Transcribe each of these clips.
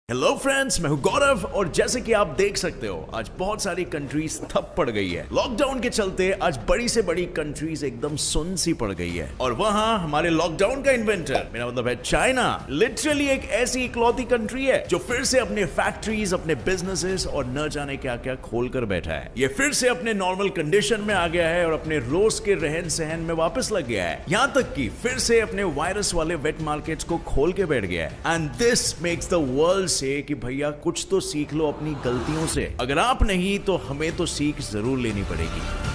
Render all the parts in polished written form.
Hello friends, मैं हूं गौरव और जैसे कि आप देख सकते हो आज बहुत सारी कंट्रीज ठप पड़ गई है। लॉकडाउन के चलते आज बड़ी से बड़ी कंट्रीज एकदम सुन सी पड़ गई है और वहां हमारे लॉकडाउन का इन्वेंटर, मेरा मतलब है चाइना, लिटरली एक ऐसी इकलौती कंट्री है जो फिर से अपने फैक्ट्रीज, अपने बिजनेसेस और न जाने क्या क्या खोल कर बैठा है। ये फिर से अपने नॉर्मल कंडीशन में आ गया है और अपने रोज के रहन सहन में वापस लग गया है। यहाँ तक कि फिर से अपने वायरस वाले वेट मार्केट्स को खोल के बैठ गया है। And this makes the world से कि भैया कुछ तो सीख लो अपनी गलतियों से। अगर आप नहीं तो हमें तो सीख जरूर लेनी पड़ेगी।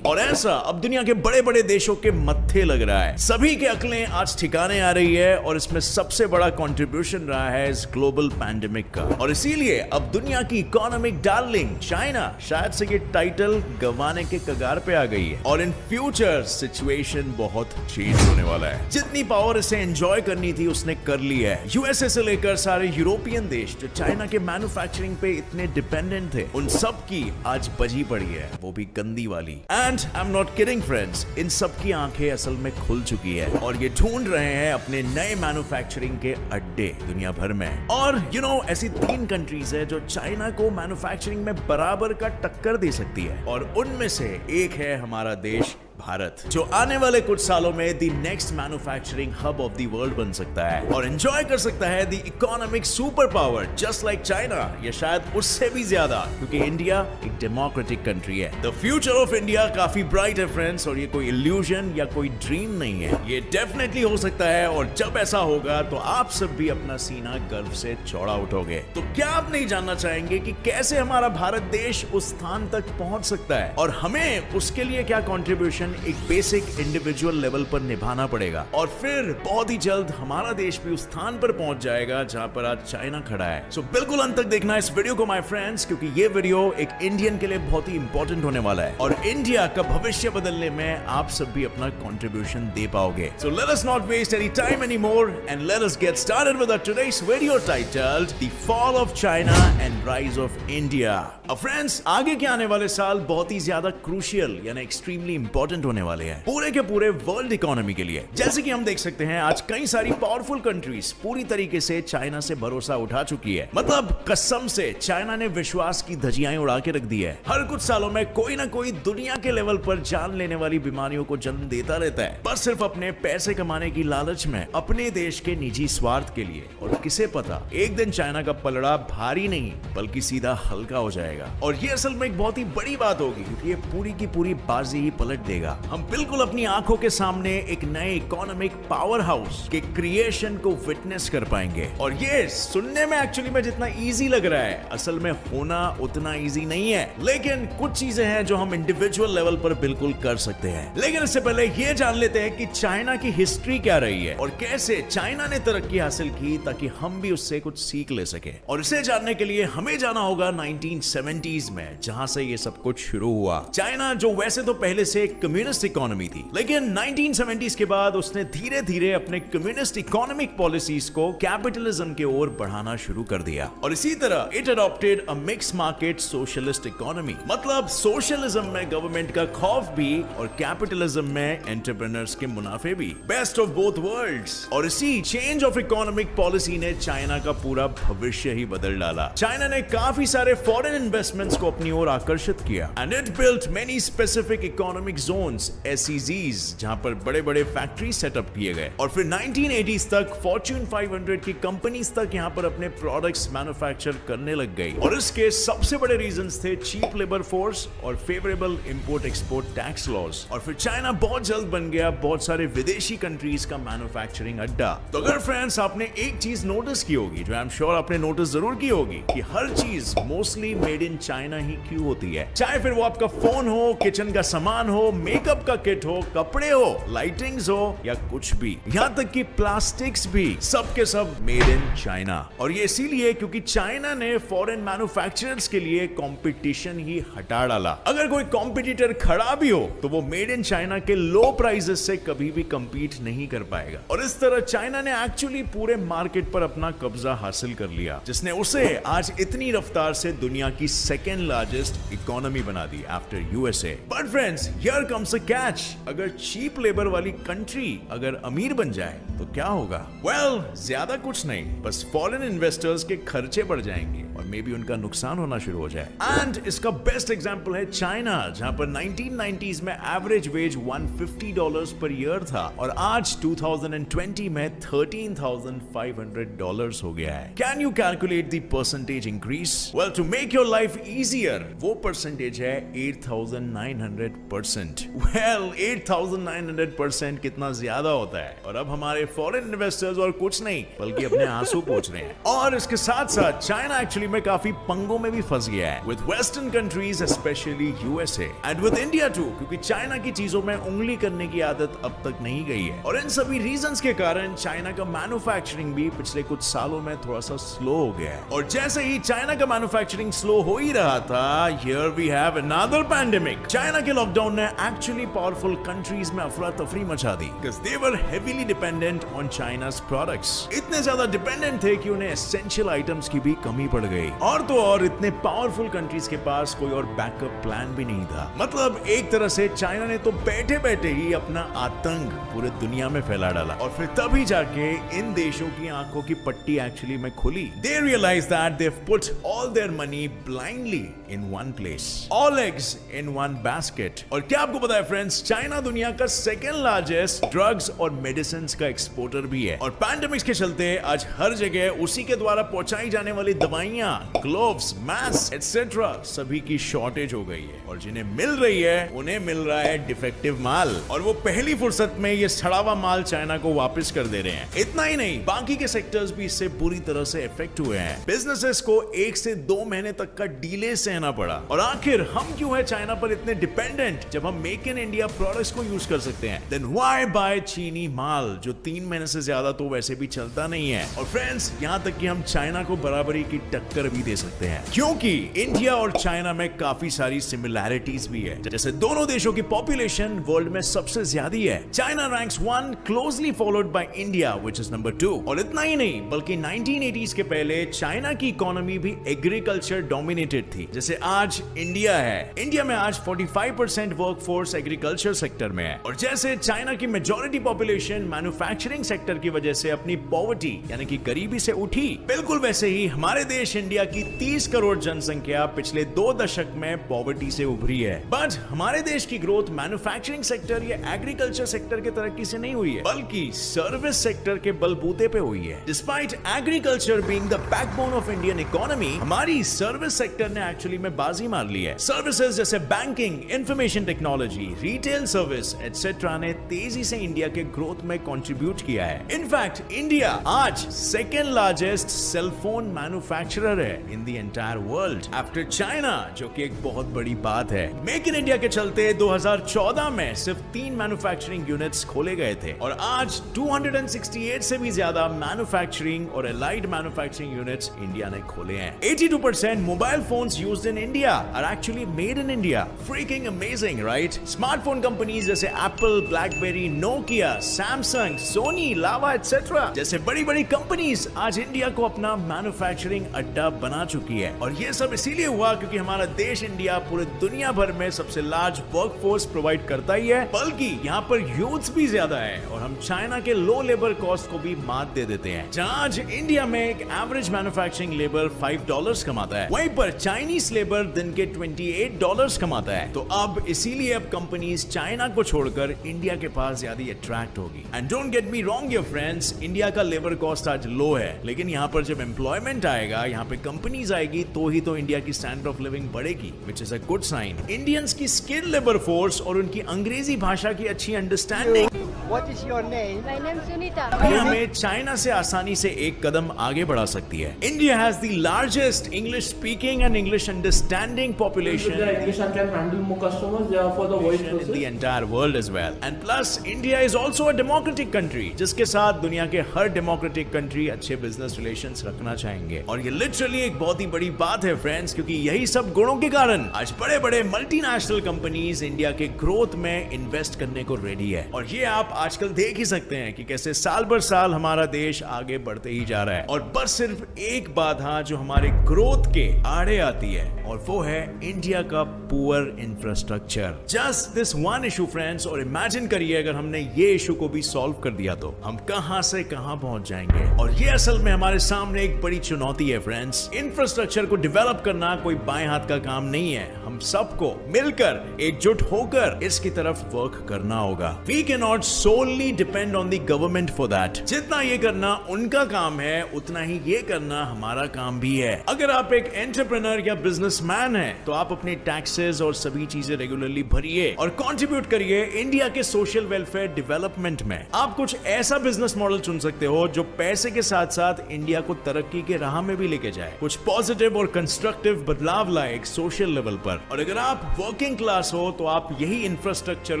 और ऐसा अब दुनिया के बड़े बड़े देशों के मत्थे लग रहा है। सभी के अकलें आज ठिकाने आ रही है और इसमें सबसे बड़ा कंट्रीब्यूशन रहा है इस ग्लोबल पैंडेमिक का। और इसीलिए अब दुनिया की इकोनॉमिक डार्लिंग चाइना शायद से ये टाइटल गंवाने के कगार पे आ गई है और इन फ्यूचर सिचुएशन बहुत चेंज होने वाला है। जितनी पावर इसे एंजॉय करनी थी उसने कर ली है। यूएसए से लेकर सारे यूरोपियन देश जो चाइना के मैन्युफैक्चरिंग पे इतने डिपेंडेंट थे, उन सब की आज बजी पड़ी है, वो भी गंदी वाली। And I'm not kidding friends, इन सब की आंखें असल में खुल चुकी है और ये ढूंढ रहे हैं अपने नए मैन्युफैक्चरिंग के अड्डे दुनिया भर में। और ऐसी 3 कंट्रीज है जो चाइना को मैन्युफैक्चरिंग में बराबर का टक्कर दे सकती है और उनमें से एक है हमारा देश भारत, जो आने वाले कुछ सालों में the next manufacturing hub of the world बन सकता है और एंजॉय कर सकता है the economic super power just like China, या शायद उससे भी ज्यादा, क्योंकि इंडिया एक डेमोक्रेटिक कंट्री है। द फ्यूचर ऑफ इंडिया काफी ब्राइट है फ्रेंड्स, और ये कोई इल्यूजन या कोई ड्रीम नहीं है, ये डेफिनेटली हो सकता है। और जब ऐसा होगा तो आप सब भी अपना सीना गर्व से चौड़ा उठोगे। तो क्या आप नहीं जानना चाहेंगे कि कैसे हमारा भारत देश उस स्थान तक पहुंच सकता है और हमें उसके लिए क्या कॉन्ट्रीब्यूशन एक बेसिक इंडिविजुअल लेवल पर निभाना पड़ेगा, और फिर बहुत ही जल्द हमारा देश भी उस स्थान पर पहुंच जाएगा जहां पर आज चाइना खड़ा है। सो बिल्कुल अंत तक देखना इस वीडियो को माय फ्रेंड्स, क्योंकि ये वीडियो एक इंडियन के लिए बहुत ही इंपॉर्टेंट होने वाला है और इंडिया का भविष्य बदलने में आप सब भी अपना कंट्रीब्यूशन दे पाओगे। So let us not waste any time anymore and let us get started with today's video titled the fall of China and rise of India. अब फ्रेंड्स, आगे के आने वाले साल बहुत ही ज्यादा क्रूशियल यानी एक्सट्रीमली इंपॉर्टेंट होने वाले हैं पूरे के पूरे वर्ल्ड इकोनॉमी के लिए। जैसे कि हम देख सकते हैं आज कई सारी पावरफुल कंट्रीज पूरी तरीके से चाइना से भरोसा उठा चुकी है। मतलब कसम से चाइना ने विश्वास की धज्जियां उड़ा के रख दी है। हर कुछ सालों में कोई ना कोई दुनिया के लेवल पर जान लेने वाली बीमारियों को जन्म देता रहता है, बस सिर्फ अपने पैसे कमाने की लालच में, अपने देश के निजी स्वार्थ के लिए। और किसे पता एक दिन चाइना का पलड़ा भारी नहीं बल्कि सीधा हल्का हो जाएगा, और ये असल में एक बहुत ही बड़ी बात होगी क्योंकि ये पूरी की पूरी बाजी ही पलट देगा। हम बिल्कुल अपनी आंखों के सामने एक नए इकोनॉमिक पावर हाउस के क्रिएशन को विटनेस कर पाएंगे। और ये सुनने में एक्चुअली में जितना इजी लग रहा है, असल में होना उतना इजी नहीं है। लेकिन कुछ चीजें हैं जो हम इंडिविजुअल लेवल पर बिल्कुल कर सकते हैं। लेकिन इससे पहले ये जान लेते हैं कि चाइना की हिस्ट्री क्या रही है और कैसे चाइना ने तरक्की हासिल की, ताकि हम भी उससे कुछ सीख ले सके। और इसे जानने के लिए हमें जाना होगा 1970s में, जहां से ये सब कुछ शुरू हुआ। चाइना जो वैसे तो पहले से कम्युनिस्ट इकोनॉमी थी, लेकिन 1970s के बाद उसने धीरे धीरे अपने कम्युनिस्ट इकोनॉमिक पॉलिसीज को कैपिटलिज्म के ओर बढ़ाना शुरू कर दिया। और इसी तरह it adopted a mix market socialist economy. मतलब सोशलिज्म में गवर्नमेंट का खौफ भी और कैपिटलिज्म में एंटरप्रेन्योर्स के मुनाफे भी, बेस्ट ऑफ बोथ वर्ल्ड्स। और इसी चेंज ऑफ इकोनॉमिक पॉलिसी ने चाइना का पूरा भविष्य ही बदल डाला। चाइना ने काफी सारे फॉरेन इन्वेस्टमेंट्स को अपनी ओर आकर्षित किया and it built many specific economic zones, SEZs, जहां पर बड़े बड़े फैक्ट्री सेटअप किए गए। और फिर 1980s तक फॉर्च्यून 500 की कंपनीज तक यहां पर अपने प्रोडक्ट्स मैन्युफैक्चर करने लग गई। और इसके सबसे बड़े रीजंस थे चीप लेबर फोर्स और favourable import export tax laws. और फिर चाइना बहुत जल्द बन गया बहुत सारे विदेशी कंट्रीज का मैन्युफैक्चरिंग अड्डा। तो अगर फ्रेंड्स आपने एक चीज नोटिस की होगी, जो आई एम श्योर आपने नोटिस जरूर की होगी, कि हर चीज मोस्टली मेड इन चाइना ही क्यों होती है। चाहे फिर वो आपका फोन हो, किचन का सामान हो, मेकअप का किट हो, कपड़े हो, लाइटिंग्स हो या कुछ भी, यहाँ तक कि प्लास्टिक्स भी, सब के सब मेड इन चाइना। और ये इसीलिए क्योंकि चाइना ने फॉरेन मैन्युफैक्चरर्स के लिए कंपटीशन ही हटा डाला। अगर कोई कॉम्पिटिटर खड़ा भी हो तो वो मेड इन चाइना के लो प्राइसेस से कभी भी कंपीट नहीं कर पाएगा। और इस तरह चाइना ने एक्चुअली पूरे मार्केट पर अपना कब्जा हासिल कर लिया, जिसने उसे आज इतनी रफ्तार से दुनिया की सेकेंड लार्जेस्ट इकोनॉमी बना दी after USA. But friends, here comes a catch, अगर चीप लेबर वाली कंट्री अगर अमीर बन जाए तो क्या होगा? वेल, ज्यादा कुछ नहीं, बस फॉरेन इन्वेस्टर्स के खर्चे बढ़ जाएंगे और मे बी उनका नुकसान होना शुरू हो जाए। एंड इसका बेस्ट एग्जांपल है चाइना, जहां पर 1990s में एवरेज वेज $150 पर ईयर था और आज 2020 में $13,500 हो गया है। Can you calculate the percentage increase? Well, to make your life easier, वो परसेंटेज है 8,900%। वेल, 8,900% कितना ज्यादा होता है, और अब हमारे फॉरेन इन्वेस्टर्स और कुछ नहीं बल्कि अपने आंसू पोंछ रहे हैं। और इसके साथ साथ चाइना एक्चुअली में काफी पंगों में भी फंस गया है with western countries, specially USA and with India too, क्योंकि चाइना की चीजों में उंगली करने की आदत अब तक नहीं गई है। और इन सभी रीजंस के कारण चाइना का मैन्युफैक्चरिंग भी पिछले कुछ सालों में थोड़ा सा स्लो हो गया है। और जैसे ही चाइना का मैन्युफैक्चरिंग स्लो हो ही रहा था, here we have another pandemic. China के लॉकडाउन ने एक्चुअली पावरफुल कंट्रीज में अफरा तफरी मचा दी, because they were heavily dependent on China's products. इतने ज्यादा डिपेंडेंट थे कि उन्हें एसेंशियल आइटम्स की भी कमी पड़ गई। और तो और इतने पावरफुल कंट्रीज के पास कोई और बैकअप प्लान भी नहीं था। मतलब एक तरह से चाइना ने तो बैठे बैठे ही अपना आतंक पूरे दुनिया में फैला डाला, और फिर तभी जाके इन देशों की आंखों की पट्टी एक्चुअली में खुली। They realized that they've put all their money blindly in one place, all eggs in one basket। और क्या आपको पता है फ्रेंड्स, चाइना दुनिया का सेकेंड लार्जेस्ट ड्रग्स और मेडिसिन का एक्सपोर्टर भी है। और पैंडेमिक्स के चलते आज हर जगह उसी के द्वारा पहुंचाई जाने वाली दवाइयां, ग्लोव्स, मास्क एटसेट्रा सभी की शॉर्टेज हो गई है, और जिन्हें मिल रही है उन्हें मिल रहा है डिफेक्टिव माल, और वो पहली फुर्सत में ये सड़ा हुआ माल चाइना को वापस कर दे रहे हैं। इतना ही नहीं, बाकी के सेक्टर्स भी इससे बुरी तरह से इफेक्ट हुए हैं। बिजनेसेस को 1 से 2 महीने तक का डिले सहना पड़ा। और आखिर हम क्यों है चाइना पर इतने डिपेंडेंट, जब हम मेक इन इंडिया प्रोडक्ट्स को यूज कर सकते हैं? देन व्हाई बाय चीनी माल जो 3 महीने से ज्यादा तो वैसे भी चलता नहीं है। और फ्रेंड्स, यहाँ तक कि हम चाइना को बराबरी की टक्कर भी दे सकते हैं, क्योंकि इंडिया और चाइना में काफी सारी सिमिलैरिटीज भी है। जैसे दोनों देशों की पॉपुलेशन वर्ल्ड में सबसे ज्यादा है। China ranks 1, closely followed by India which is number 2। और इतना ही नहीं, बल्कि 1980s के पहले चाइना की इकोनॉमी भी एग्रीकल्चर डोमिनेटेड थी, जैसे आज इंडिया है। इंडिया में आज 45% वर्कफोर्स एग्रीकल्चर सेक्टर में है। और जैसे चाइना की मेजॉरिटी पॉपुलेशन मैन्युफैक्चरिंग सेक्टर की वजह से अपनी पॉवर्टी यानी कि गरीबी से उठी, बिल्कुल वैसे ही हमारे देश इंडिया की 30 करोड़ जनसंख्या पिछले 2 दशक में पॉवर्टी से उभरी है। बट हमारे देश की ग्रोथ मैन्युफैक्चरिंग सेक्टर या एग्रीकल्चर सेक्टर के तरक्की से नहीं हुई है, बल्कि सर्विस सेक्टर के बलबूते पे हुई है। Despite agriculture being the backbone of Indian economy, हमारी सर्विस सेक्टर ने एक्चुअली में बाजी मार ली है। सर्विसेज जैसे banking, information technology, retail service etcetera ने तेजी से इंडिया के ग्रोथ में कंट्रीब्यूट किया है। इनफैक्ट इंडिया आज सेकेंड लार्जेस्ट सेलफोन मैन्युफैक्चरर है in the entire world after China, जो कि एक बहुत बड़ी बात है। मेक इन इंडिया के चलते 2014 में सिर्फ 3 मैन्युफैक्चरिंग यूनिट्स खोले गए थे, और आज 268 से भी ज्यादा मैन्युफैक्चरिंग और एलाइड मैन्युफैक्चरिंग यूनिट्स इंडिया ने खोले हैं। 82% mobile phones used in India are actually made in India. Freaking amazing, right? Smartphone companies जैसे Apple, BlackBerry, Nokia, Samsung, Sony, Lava etcetera जैसे बड़ी बड़ी कंपनीज आज इंडिया को अपना मैन्युफैक्चरिंग अड्डा बना चुकी है। और ये सब इसीलिए हुआ क्योंकि हमारा देश इंडिया पूरे दुनिया भर में सबसे लार्ज वर्कफोर्स प्रोवाइड करता ही है, बल्कि यहाँ पर यूथ्स भी ज्यादा है, और हम चाइना के लो लेबर कॉस्ट को भी मात दे देते हैं। जहाँ आज इंडिया में एक एवरेज मैन्युफैक्चरिंग लेबर $5 कमाता है, वहीं पर चाइनीज लेबर दिन के $28 कमाता है। तो अब इसीलिए अब कंपनीज चाइना को छोड़कर इंडिया के पास ज्यादा अट्रैक्ट होगी। And don't get me wrong your friends, India का लेबर कॉस्ट आज लो है, लेकिन यहाँ पर जब एम्प्लॉयमेंट आएगा, यहाँ पे कंपनीज आएगी, तो ही तो इंडिया की स्टैंडर्ड ऑफ लिविंग बढ़ेगी, which is a good sign. Indians की स्किल्ड लेबर फोर्स और उनकी अंग्रेजी भाषा की अच्छी understanding What is your name? My name is Sunita. हमें चाइना से आसानी से एक कदम आगे बढ़ा सकती है। India has the largest English speaking and English understanding population English and can handle more customers. They are for the voice in the process. entire world as well. And plus, India is also a democratic country, जिसके साथ दुनिया के हर democratic country अच्छे business relations रखना चाहेंगे। और ये literally एक बहुत ही बड़ी बात है फ्रेंड्स, क्योंकि यही सब गुणों के कारण आज बड़े बड़े मल्टीनेशनल कंपनीज इंडिया के ग्रोथ में इन्वेस्ट करने को रेडी है। और ये आप आजकल देख ही सकते हैं कि कैसे साल भर साल हमारा देश आगे बढ़ते ही जा रहा है, और बस सिर्फ एक बाधा जो हमारे ग्रोथ के आड़े आती है, और वो है इंडिया का poor infrastructure. Just this one issue friends, और इमेजिन करिए अगर हमने ये इशू को भी सॉल्व कर दिया तो हम कहां से कहां पहुंच जाएंगे। और ये असल में हमारे सामने एक बड़ी चुनौती है फ्रेंड्स। इंफ्रास्ट्रक्चर को डेवलप करना कोई बाएं हाथ का काम नहीं है, हम सबको मिलकर एकजुट होकर इसकी तरफ वर्क करना होगा। We can not solely depend on the government for that. जितना ये करना उनका काम है, उतना ही ये करना हमारा काम भी है। अगर आप एक एंटरप्रेन्योर या बिजनेसमैन हैं, तो आप अपने टैक्सेस और सभी चीजें रेगुलरली भरिए और कंट्रीब्यूट करिए इंडिया के सोशल वेलफेयर डेवलपमेंट में। आप कुछ ऐसा बिजनेस मॉडल चुन सकते हो जो पैसे के साथ साथ इंडिया को तरक्की के राह में भी लेके जाए, कुछ पॉजिटिव और कंस्ट्रक्टिव बदलाव लाए एक सोशल लेवल पर। और अगर आप वर्किंग क्लास हो तो आप यही इंफ्रास्ट्रक्चर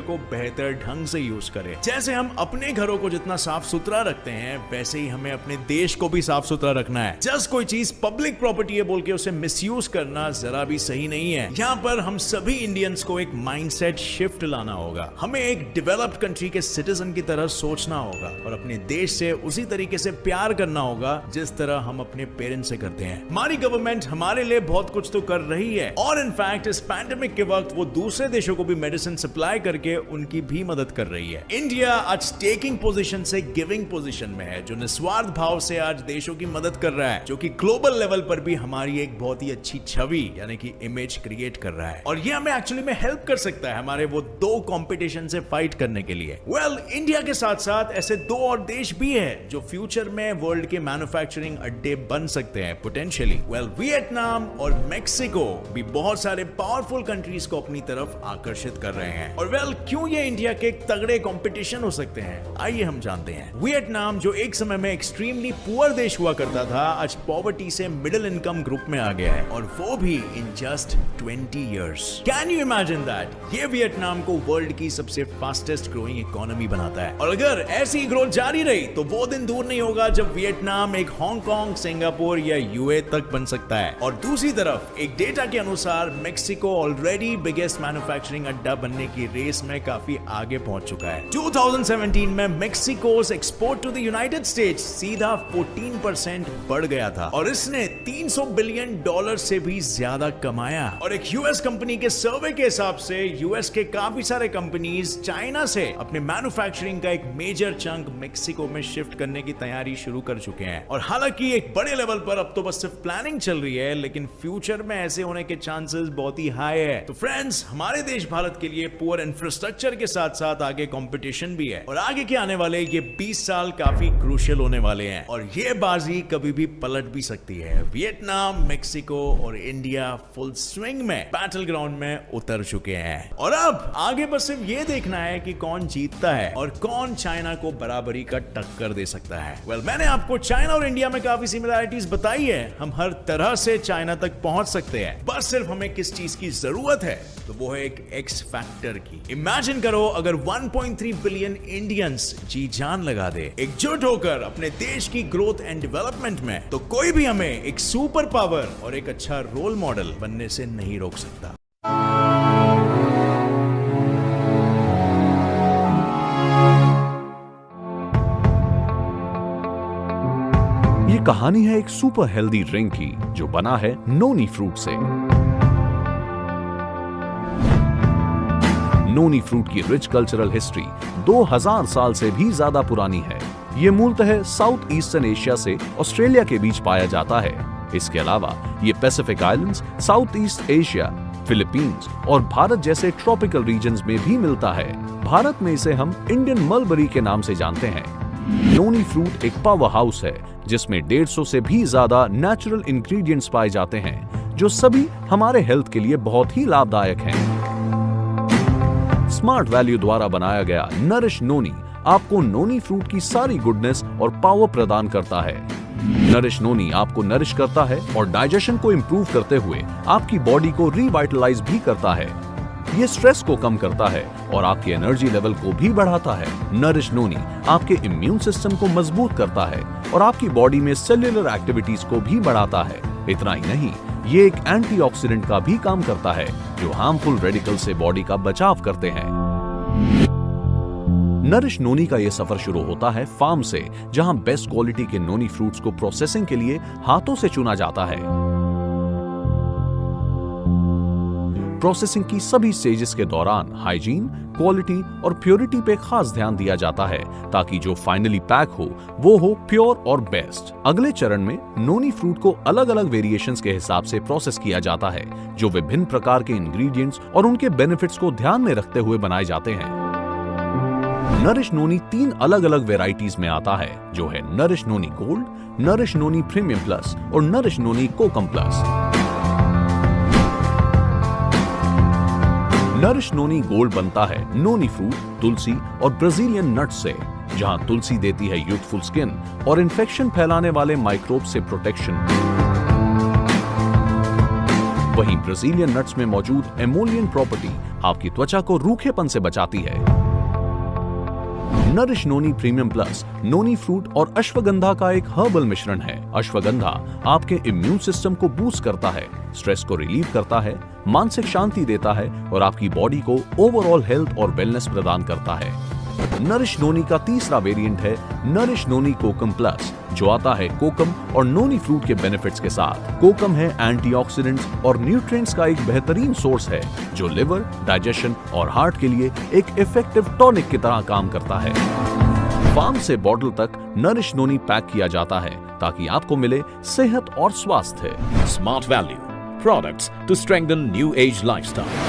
को बेहतर ढंग से यूज करें। जैसे हम अपने घरों को जितना साफ सुथरा रखते हैं, वैसे ही हमें अपने देश को भी साफ सुथरा रखना है। जस्ट कोई चीज पब्लिक प्रॉपर्टी है बोल के उसे मिसयूज करना जरा भी सही नहीं है। यहाँ पर हम सभी इंडियंस को एक माइंडसेट शिफ्ट लाना होगा। हमें एक डेवलप्ड कंट्री के सिटीजन की तरह सोचना होगा और अपने देश से उसी तरीके से प्यार करना होगा जिस तरह हम अपने पेरेंट्स से करते हैं। हमारी गवर्नमेंट हमारे लिए बहुत कुछ तो कर रही है, और इनफैक्ट इस पैंडेमिक के वक्त वो दूसरे देशों को भी मेडिसिन सप्लाई करके उनकी भी मदद कर रही है। इंडिया आज टेकिंग पोजीशन से गिविंग पोजीशन में है, जो निस्वार्थ भाव से आज देशों की मदद कर रहा है, जो कि ग्लोबल लेवल पर भी हमारी एक बहुत ही अच्छी छवि यानी कि इमेज क्रिएट कर रहा है। और ये हमें एक्चुअली में हेल्प कर सकता है हमारे वो दो कंपटीशन से फाइट करने के लिए। इंडिया के साथ साथ ऐसे दो और देश भी है जो फ्यूचर में वर्ल्ड के मैन्युफैक्चरिंग अड्डे बन सकते हैं पोटेंशियली। वियतनाम और मेक्सिको भी बहुत सारे पावरफुल कंट्रीज को अपनी तरफ आकर्षित कर रहे हैं। और क्यों ये इंडिया के एक तगड़े कंपटीशन हो सकते हैं, आइए हम जानते हैं। वियतनाम जो एक समय में एक्सट्रीमली पुअर देश हुआ करता था, आज पॉवर्टी से मिडिल इनकम ग्रुप में आ गया है, और वो भी in just 20 years. Can you imagine that? ये वियतनाम को वर्ल्ड की सबसे फास्टेस्ट ग्रोइंग इकोनॉमी बनाता है, और अगर ऐसी ग्रोथ जारी रही तो वो दिन दूर नहीं होगा जब वियतनाम एक हांगकांग, सिंगापुर या यूए तक बन सकता है। और दूसरी तरफ एक डेटा के अनुसार मेक्सिको ऑलरेडी बिगेस्ट मैन्युफैक्चरिंग अड्डा बनने की रेस में काफी आगे पहुंच चुका है। 2017 में Mexico's export to the United States सीधा 14% बढ़ गया था, और इसने $300 बिलियन से भी ज्यादा कमाया। और एक यूएस कंपनी के सर्वे के हिसाब से यूएस के काफी सारे कंपनीज चाइना से अपने मैन्युफैक्चरिंग का एक मेजर चंक मेक्सिको में शिफ्ट करने की तैयारी शुरू कर चुके हैं। और हालांकि एक बड़े लेवल पर अब तो बस सिर्फ प्लानिंग चल रही है, लेकिन फ्यूचर में ऐसे होने के चांसेस बहुत ही हाई है। तो फ्रेंड्स, हमारे देश भारत के लिए पुअर इंफ्रास्ट्रक्चर के साथ साथ आगे कंपटीशन भी है, और आगे के आने वाले ये 20 साल काफी क्रूशियल होने वाले हैं, और ये बाजी कभी भी पलट भी सकती है। वियतनाम, मेक्सिको और इंडिया फुल स्विंग में बैटल ग्राउंड में उतर चुके हैं, और अब आगे बस सिर्फ ये देखना है कि कौन जीतता है और कौन चाइना को बराबरी का टक्कर दे सकता है। मैंने आपको चाइना और इंडिया में काफी सिमिलरिटीज बताई है। हम हर तरह से चाइना तक पहुंच सकते हैं, बस सिर्फ हमें किस चीज की जरूरत है, तो वो है एक एक्स फैक्टर की। इमेजिन करो अगर 1.3 बिलियन इंडियंस जी जान लगा दे एकजुट होकर अपने देश की ग्रोथ एंड डेवलपमेंट में, तो कोई भी हमें एक सुपर पावर और एक अच्छा रोल मॉडल बनने से नहीं रोक सकता। ये कहानी है एक सुपर हेल्दी ड्रिंक की जो बना है नोनी फ्रूट से। नोनी फ्रूट की रिच कल्चरल हिस्ट्री 2000 साल से भी ज्यादा पुरानी है। ये मूलतः साउथ ईस्टर्न एशिया से ऑस्ट्रेलिया के बीच पाया जाता है। इसके अलावा ये Pacific islands, south east Asia, Philippines और भारत जैसे ट्रॉपिकल रीजन्स में भी मिलता है। भारत में इसे हम इंडियन मलबरी के नाम से जानते हैं। नोनी फ्रूट एक पावर हाउस है जिसमें 150 से भी ज्यादा नेचुरल इंग्रेडिएंट्स पाए जाते हैं, जो सभी हमारे हेल्थ के लिए बहुत ही लाभदायक हैं। स्मार्ट वैल्यू द्वारा बनाया गया नरिश नोनी आपको नोनी फ्रूट की सारी गुडनेस और पावर प्रदान करता है। नरिश नोनी आपको नरिश करता है और डाइजेशन को इंप्रूव करते हुए आपकी बॉडी को रिवाइटलाइज भी करता है। ये स्ट्रेस को कम करता है और आपके एनर्जी लेवल को भी बढ़ाता है। नरिश नोनी आपके इम्यून सिस्टम को मजबूत करता है और आपकी बॉडी में सेल्युलर एक्टिविटीज को भी बढ़ाता है। इतना ही नहीं, ये एक एंटीऑक्सीडेंट का भी काम करता है जो हार्मफुल रेडिकल से बॉडी का बचाव करते हैं। नरिश नोनी का यह सफर शुरू होता है फार्म से, जहां बेस्ट क्वालिटी के नोनी फ्रूट्स को प्रोसेसिंग के लिए हाथों से चुना जाता है। प्रोसेसिंग की सभी स्टेजेस के दौरान हाइजीन, क्वालिटी और प्योरिटी पे खास ध्यान दिया जाता है ताकि जो फाइनली पैक हो वो हो प्योर और बेस्ट। अगले चरण में नोनी फ्रूट को अलग अलग वेरिएशंस के हिसाब से प्रोसेस किया जाता है, जो विभिन्न प्रकार के इंग्रेडिएंट्स और उनके बेनिफिट्स को ध्यान में रखते हुए बनाए जाते हैं। नरिश नोनी 3 अलग अलग वेराइटीज में आता है, जो है नरिश नोनी गोल्ड, नरिश नोनी प्रीमियम प्लस और नरिश नोनी कोकम प्लस। नरिश नोनी गोल्ड बनता है नोनी फ्रूट, तुलसी और ब्राजीलियन नट्स से, जहां तुलसी देती है यूथफुल स्किन और इन्फेक्शन फैलाने वाले माइक्रोब से प्रोटेक्शन। वहीं ब्राजीलियन नट्स में मौजूद एमोलियन प्रॉपर्टी आपकी त्वचा को रूखेपन से बचाती है। नरिश नोनी प्रीमियम प्लस नोनी फ्रूट और अश्वगंधा का एक हर्बल मिश्रण है। अश्वगंधा आपके इम्यून सिस्टम को बूस्ट करता है, स्ट्रेस को रिलीव करता है, मानसिक शांति देता है और आपकी बॉडी को ओवरऑल हेल्थ और वेलनेस प्रदान करता है। नरिश नोनी का तीसरा वेरिएंट है नरिश नोनी कोकम प्लस, जो आता है कोकम और नोनी फ्रूट के बेनिफिट्स के साथ। कोकम है एंटीऑक्सीडेंट्स और न्यूट्रिएंट्स का एक बेहतरीन सोर्स है, जो लिवर, डाइजेशन और हार्ट के लिए एक इफेक्टिव टॉनिक की तरह काम करता है। फार्म से बॉटल तक नरिश नोनी पैक किया जाता है ताकि आपको मिले सेहत और स्वास्थ्य। Smart Value products to strengthen new age lifestyle.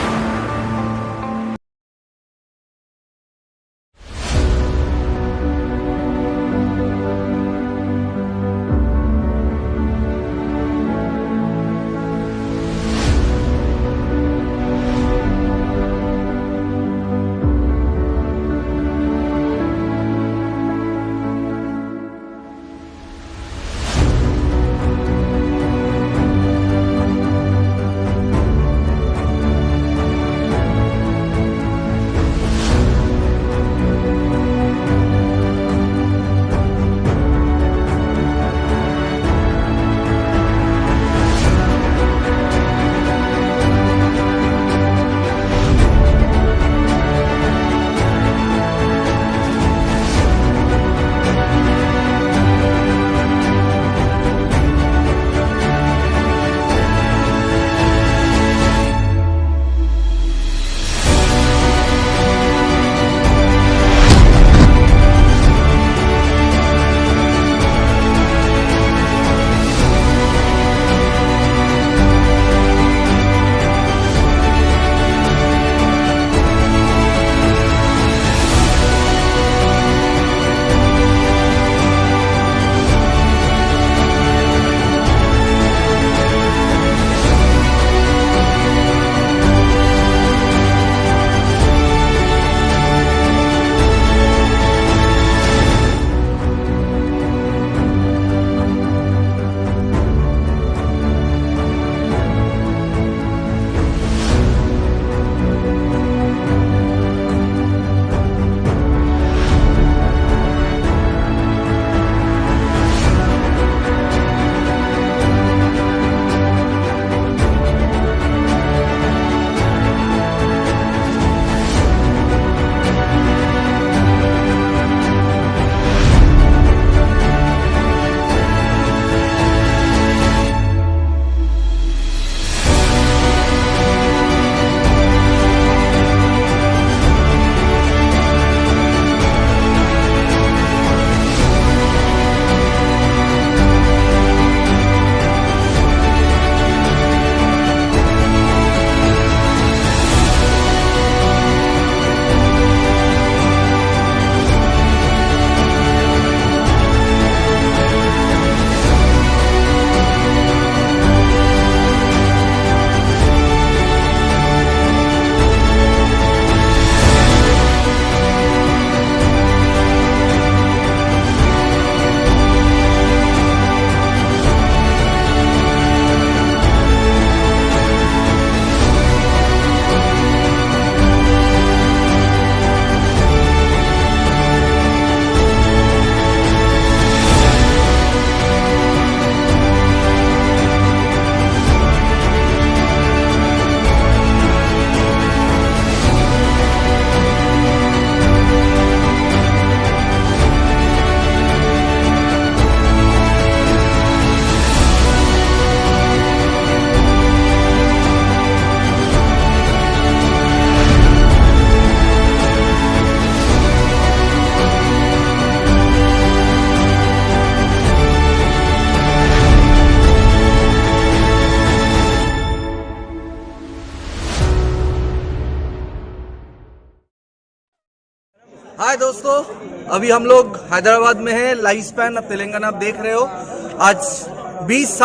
दोस्तों, अभी हम लोग हैदराबाद में हैं, लाइफ स्पैन अब तेलंगाना आप देख रहे हो। आज 20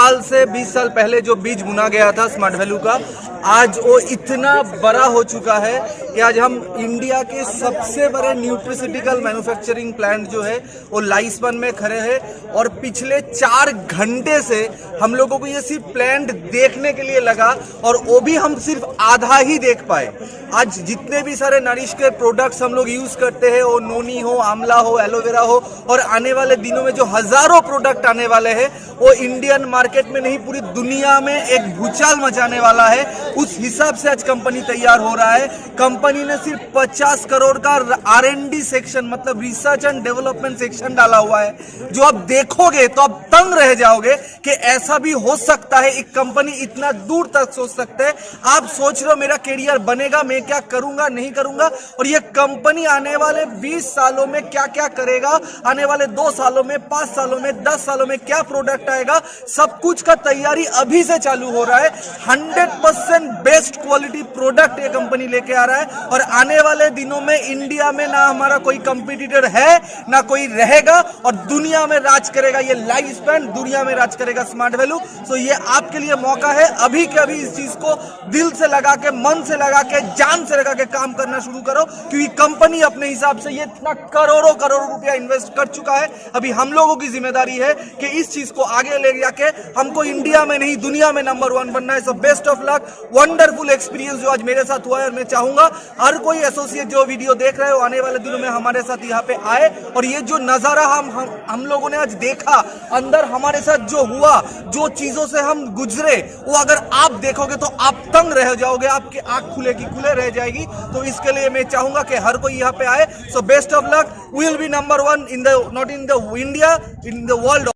साल पहले जो बीज बुना गया था स्मार्ट वैल्यू का, आज वो इतना बड़ा हो चुका है कि आज हम इंडिया के सबसे बड़े न्यूट्रिसिटिकल मैन्युफैक्चरिंग प्लांट जो है वो लाइस्पन में खड़े हैं। और पिछले 4 घंटे से हम लोगों को ये सिर्फ प्लांट देखने के लिए लगा, और वो भी हम सिर्फ आधा ही देख पाए। आज जितने भी सारे नरिश के प्रोडक्ट्स हम लोग यूज करते हैं, वो नोनी हो, आंवला हो, एलोवेरा हो, और आने वाले दिनों में जो हजारों प्रोडक्ट आने वाले हैं वो इंडियन मार्केट में नहीं पूरी दुनिया में एक भूचाल मचाने वाला है। उस हिसाब से आज कंपनी तैयार हो रहा है। कंपनी ने सिर्फ 50 करोड़ का R&D सेक्शन मतलब रिसर्च एंड डेवलपमेंट सेक्शन डाला हुआ है, जो आप देखोगे तो आप तंग रह जाओगे कि ऐसा भी हो सकता है, एक कंपनी इतना दूर तक सोच सकते हैं। आप सोच रहे हो मेरा करियर बनेगा, मैं क्या करूंगा नहीं करूंगा, और ये कंपनी आने वाले 20 सालों में क्या क्या करेगा, आने वाले 2 सालों में, 5 सालों में, 10 सालों में क्या प्रोडक्ट आएगा, सब कुछ का तैयारी अभी से चालू हो रहा है। 100% बेस्ट क्वालिटी प्रोडक्ट ये कंपनी लेके आ रहा है, और आने वाले दिनों में इंडिया में ना हमारा कोई कंपटीटर है ना कोई रहेगा, और दुनिया में राज करेगा ये लाइफ स्पैन, दुनिया में राज करेगा स्मार्ट वैल्यू। सो ये आपके लिए मौका है, अभी के अभी इस चीज को दिल से लगा के, मन से लगा के, जान से लगा के काम करना शुरू करो, क्योंकि कंपनी अपने हिसाब से ये इतना करोड़ों रुपया इन्वेस्ट कर चुका है। अभी हम लोगों की जिम्मेदारी है कि इस चीज को आगे ले जाके हमको इंडिया में नहीं दुनिया में नंबर 1 बनना है। सो best of luck, wonderful experience जो आज मेरे साथ हुआ है, और मैं चाहूंगा हर कोई एसोसिएट जो वीडियो देख रहे हो आने वाले दिनों में हमारे साथ यहाँ पे आए, और ये जो नजारा हम लोगों ने आज देखा, अंदर हमारे साथ जो हुआ, जो चीजों से हम गुजरे, वो अगर आप देखोगे तो आप तंग रह जाओगे, आपकी आंख खुले की खुले रह जाएगी। तो इसके लिए मैं चाहूंगा कि हर कोई यहाँ पे आए। So best of luck, we will be number 1 in the not in the India, in the world.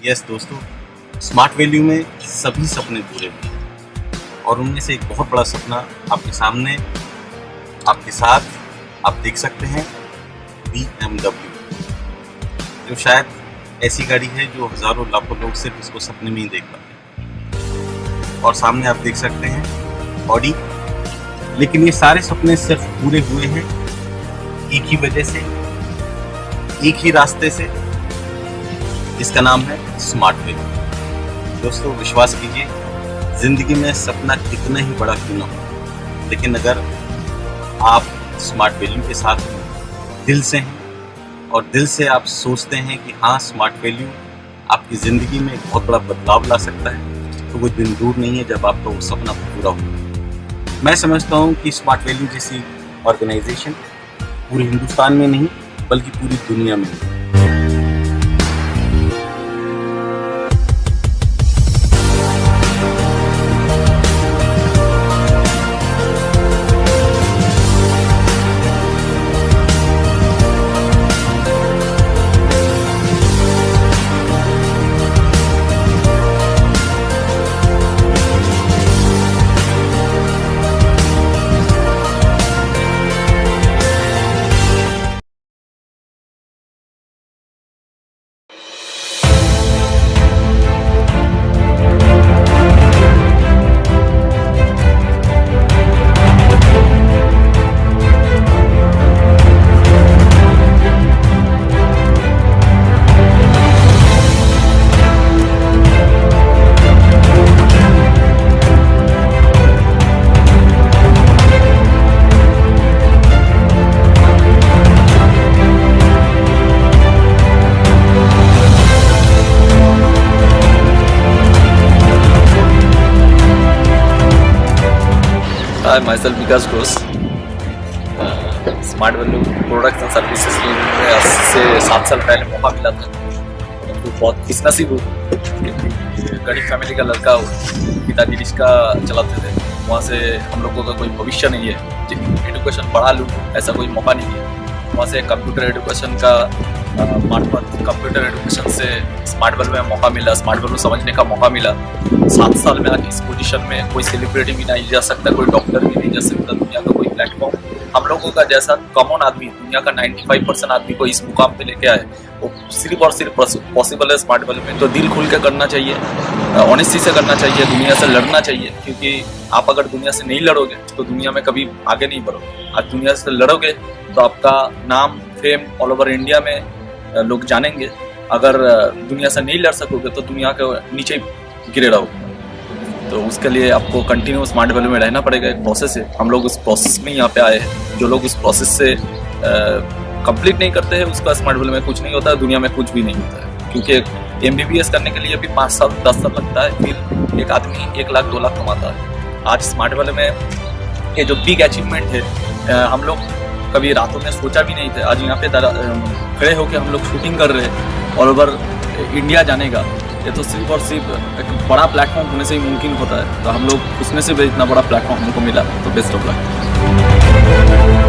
Yes दोस्तों, स्मार्ट वैल्यू में सभी सपने पूरे हुए हैं, और उनमें से एक बहुत बड़ा सपना आपके सामने, आपके साथ आप देख सकते हैं, BMW, जो शायद ऐसी गाड़ी है जो हजारों लाखों लोग सिर्फ इसको सपने में ही देख पाते। और सामने आप देख सकते हैं ऑडी। लेकिन ये सारे सपने सिर्फ पूरे हुए हैं एक ही वजह से, एक ही रास्ते से, इसका नाम है स्मार्ट वैल्यू। दोस्तों विश्वास कीजिए, जिंदगी में सपना कितना ही बड़ा क्यों ना हो, लेकिन अगर आप स्मार्ट वैल्यू के साथ दिल से हैं, और दिल से आप सोचते हैं कि हाँ स्मार्ट वैल्यू आपकी ज़िंदगी में एक बहुत बड़ा बदलाव ला सकता है, तो वो दिन दूर नहीं है जब आपका वो सपना पूरा होगा। मैं समझता हूँ कि स्मार्ट वैल्यू जैसी ऑर्गेनाइजेशन पूरे हिंदुस्तान में नहीं बल्कि पूरी दुनिया में है। Hi, myself Vikas Ghosh. Smart value products and services में मुझे आज से 7 साल पहले मौका मिला था। तो बहुत खुशनसीब हूँ, गरीब फैमिली का लड़का हूँ, पिताजी रिक्शा चलाते थे। वहाँ से हम लोगों का कोई भविष्य नहीं है। एजुकेशन पढ़ा लूँ ऐसा कोई मौका नहीं है। वहाँ से कंप्यूटर एजुकेशन का मार्फत कंप्यूटर एजुकेशन से स्मार्ट वर्ल्ड में मौका मिला, स्मार्ट वर्ल्ड को समझने का मौका मिला। 7 साल में आके इस पोजीशन में कोई सेलिब्रिटी भी नहीं जा सकता, कोई डॉक्टर भी नहीं जा सकता, दुनिया का कोई प्लेटफॉर्म हम लोगों का जैसा कॉमन आदमी, दुनिया का 95% आदमी को इस मुकाम पे लेके आए, वो सिर्फ और सिर्फ पॉसिबल है स्मार्ट वर्ल्ड में। तो दिल खुल के करना चाहिए, ऑनेस्टी से करना चाहिए, दुनिया से लड़ना चाहिए, क्योंकि आप अगर दुनिया से नहीं लड़ोगे तो दुनिया में कभी आगे नहीं बढ़ोगे। आज दुनिया से लड़ोगे तो आपका नाम फेम ऑल ओवर इंडिया में लोग जानेंगे। अगर दुनिया से नहीं लड़ सकोगे तो दुनिया के नीचे गिरे रहोगे। तो उसके लिए आपको कंटिन्यू स्मार्ट वैल्यू में रहना पड़ेगा। एक प्रोसेस है, हम लोग उस प्रोसेस में यहाँ पे आए हैं। जो लोग उस प्रोसेस से कंप्लीट नहीं करते हैं उसका स्मार्ट वैल्यू में कुछ नहीं होता है, दुनिया में कुछ भी नहीं होता है। क्योंकि MBBS करने के लिए भी 5 साल 10 साल लगता है, फिर एक आदमी 1 लाख 2 लाख कमाता है। आज स्मार्ट वैल्यू में ये जो बिग अचीवमेंट है, हम लोग कभी रातों में सोचा भी नहीं थे। आज यहाँ पे खड़े होकर हम लोग शूटिंग कर रहे हैं, ऑल ओवर इंडिया जानेगा। ये तो सिर्फ और सिर्फ एक बड़ा प्लेटफॉर्म होने से ही मुमकिन होता है। तो हम लोग उसमें से भी इतना बड़ा प्लेटफॉर्म हमको मिला, तो बेस्ट ऑफ लक।